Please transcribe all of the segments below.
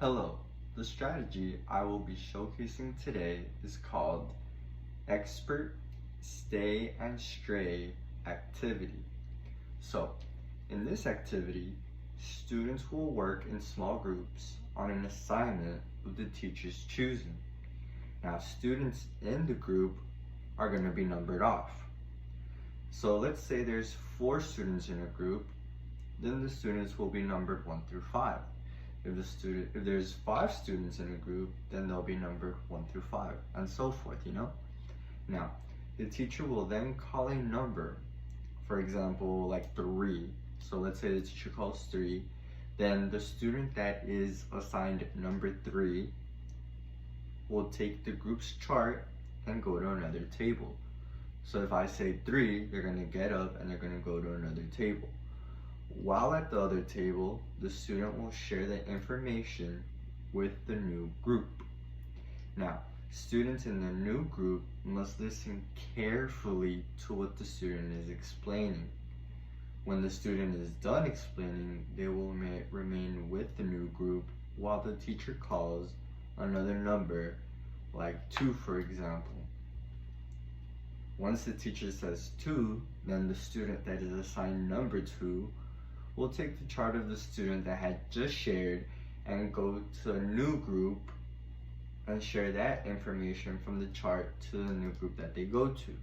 Hello, the strategy I will be showcasing today is called Expert Stay and Stray Activity. So, in this activity, students will work in small groups on an assignment of the teacher's choosing. Now, students in the group are going to be numbered off. So let's say there's 4 students in a group, then the students will be numbered 1 through 5. If there's 5 students in a group, then they'll be numbered 1 through 5, and so forth. Now, the teacher will then call a number, for example, like 3. So let's say the teacher calls 3, then the student that is assigned number 3 will take the group's chart and go to another table. So if I say 3, they're going to get up and they're going to go to another table. While at the other table, the student will share the information with the new group. Now, students in the new group must listen carefully to what the student is explaining. When the student is done explaining, they will remain with the new group while the teacher calls another number, like 2 for example. Once the teacher says 2, then the student that is assigned number 2 will take the chart of the student that had just shared and go to a new group and share that information from the chart to the new group that they go to.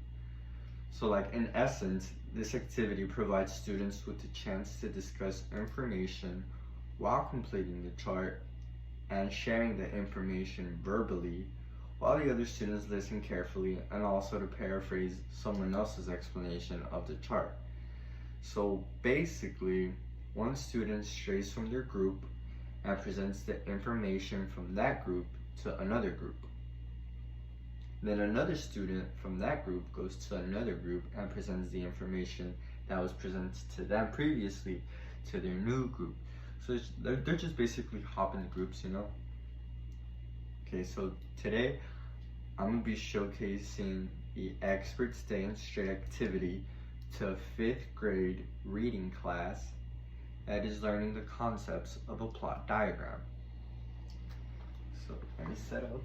So like in essence, this activity provides students with the chance to discuss information while completing the chart and sharing the information verbally while the other students listen carefully, and also to paraphrase someone else's explanation of the chart. So basically, one student strays from their group and presents the information from that group to another group. Then another student from that group goes to another group and presents the information that was presented to them previously to their new group. So they're just basically hopping the groups. Okay, so today I'm going to be showcasing the Expert Stay and Stray activity to a 5th grade reading class that is learning the concepts of a plot diagram. So let me set up.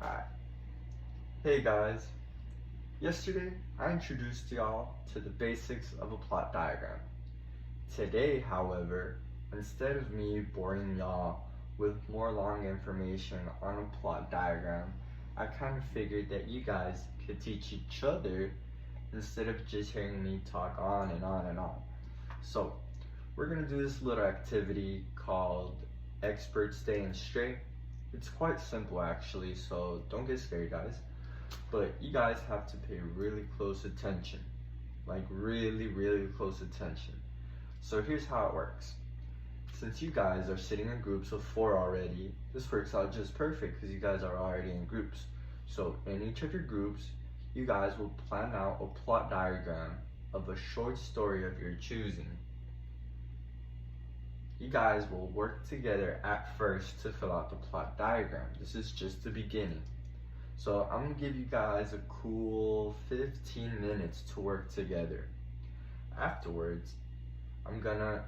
Alright. Hey guys. Yesterday I introduced y'all to the basics of a plot diagram. Today, however, instead of me boring y'all with more long information on a plot diagram, I kind of figured that you guys could teach each other instead of just hearing me talk on and on and on. So we're going to do this little activity called Expert Stay and Stray. It's quite simple actually, so don't get scared guys. But you guys have to pay really close attention. Like really close attention. So here's how it works. Since you guys are sitting in groups of 4 already, this works out just perfect because you guys are already in groups. So in each of your groups, you guys will plan out a plot diagram of a short story of your choosing. You guys will work together at first to fill out the plot diagram. This is just the beginning. So I'm going to give you guys a cool 15 minutes to work together. Afterwards, I'm going to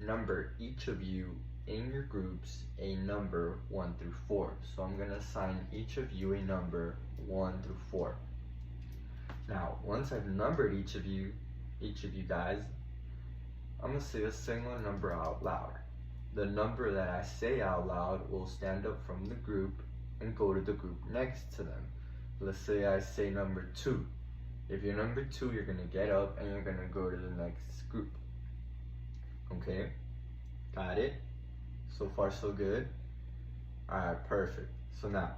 number each of you in your groups a number 1 through 4. So I'm going to assign each of you a number 1 through 4. Now, once I've numbered each of you guys, I'm going to say a single number out loud. The number that I say out loud will stand up from the group and go to the group next to them. Let's say I say number 2. If you're number 2, you're going to get up and you're going to go to the next group. Okay, got it? So far so good? Alright, perfect. So now,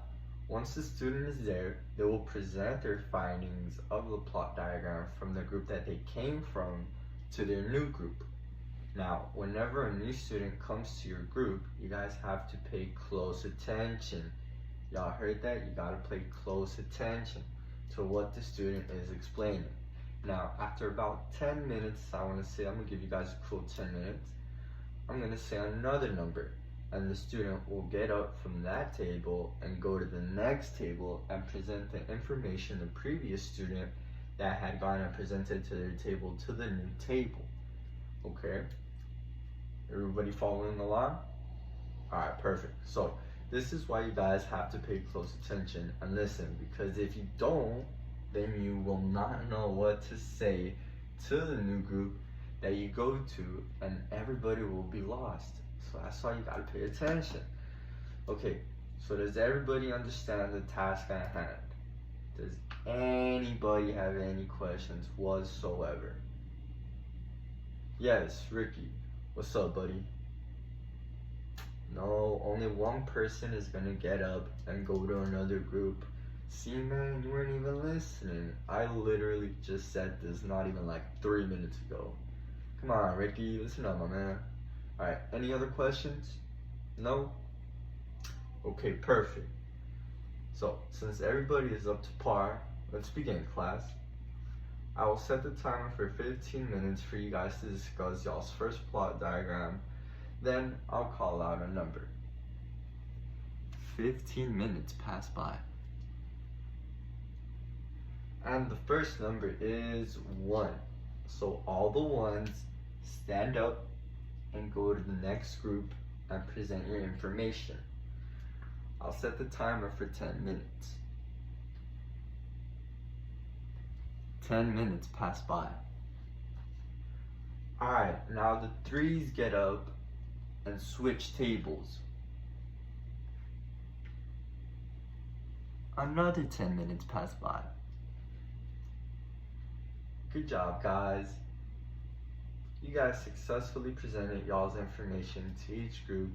once the student is there, they will present their findings of the plot diagram from the group that they came from to their new group. Now, whenever a new student comes to your group, you guys have to pay close attention. Y'all heard that? You gotta pay close attention to what the student is explaining. Now, after about 10 minutes, I'm going to give you guys a cool 10 minutes. I'm going to say another number, and the student will get up from that table and go to the next table and present the information the previous student that had gone and presented to their table to the new table. Okay? Everybody following along? Alright, perfect. So this is why you guys have to pay close attention and listen, because if you don't, then you will not know what to say to the new group that you go to, and everybody will be lost. So that's why you gotta pay attention. Okay, so does everybody understand the task at hand? Does anybody have any questions whatsoever? Yes, Ricky. What's up, buddy? No, only one person is gonna get up and go to another group. See, man, you weren't even listening. I literally just said this not even like 3 minutes ago. Come on, Ricky, listen up, my man. Alright, any other questions? No? Okay, perfect. So, since everybody is up to par, let's begin, class. I will set the timer for 15 minutes for you guys to discuss y'all's first plot diagram. Then I'll call out a number. 15 minutes pass by. And the first number is 1. So all the ones stand up and go to the next group and present your information. I'll set the timer for 10 minutes. 10 minutes pass by. Alright, now the 3s get up and switch tables. Another 10 minutes pass by. Good job, guys. You guys successfully presented y'all's information to each group,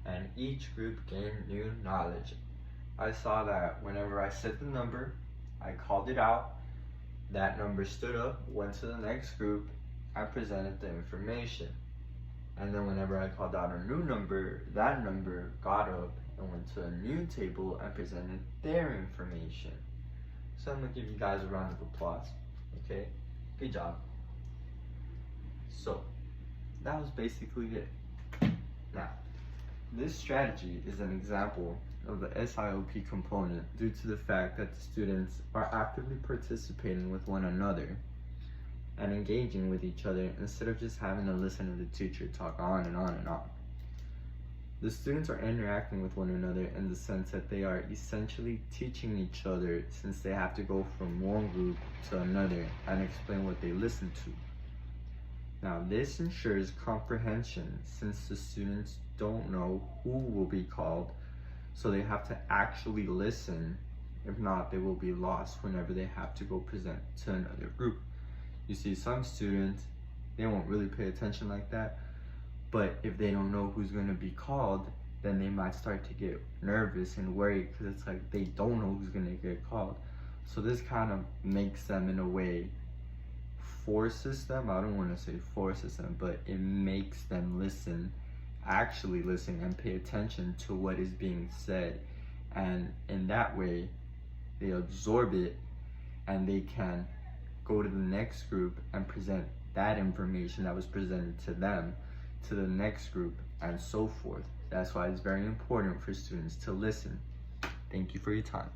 and each group gained new knowledge. I saw that whenever I said the number, I called it out, that number stood up, went to the next group, and presented the information. And then whenever I called out a new number, that number got up and went to a new table and presented their information. So I'm gonna give you guys a round of applause, okay? Good job. So, that was basically it. Now, this strategy is an example of the SIOP component due to the fact that the students are actively participating with one another and engaging with each other instead of just having to listen to the teacher talk on and on and on. The students are interacting with one another in the sense that they are essentially teaching each other, since they have to go from one group to another and explain what they listen to. Now, this ensures comprehension since the students don't know who will be called, so they have to actually listen. If not, they will be lost whenever they have to go present to another group. You see, some students, they won't really pay attention like that, but if they don't know who's going to be called, then they might start to get nervous and worried because it's like they don't know who's going to get called. So this kind of makes them, in a way, forces them, I don't want to say forces them, but it makes them listen, actually listen and pay attention to what is being said. And in that way, they absorb it and they can go to the next group and present that information that was presented to them to the next group, and so forth. That's why it's very important for students to listen. Thank you for your time.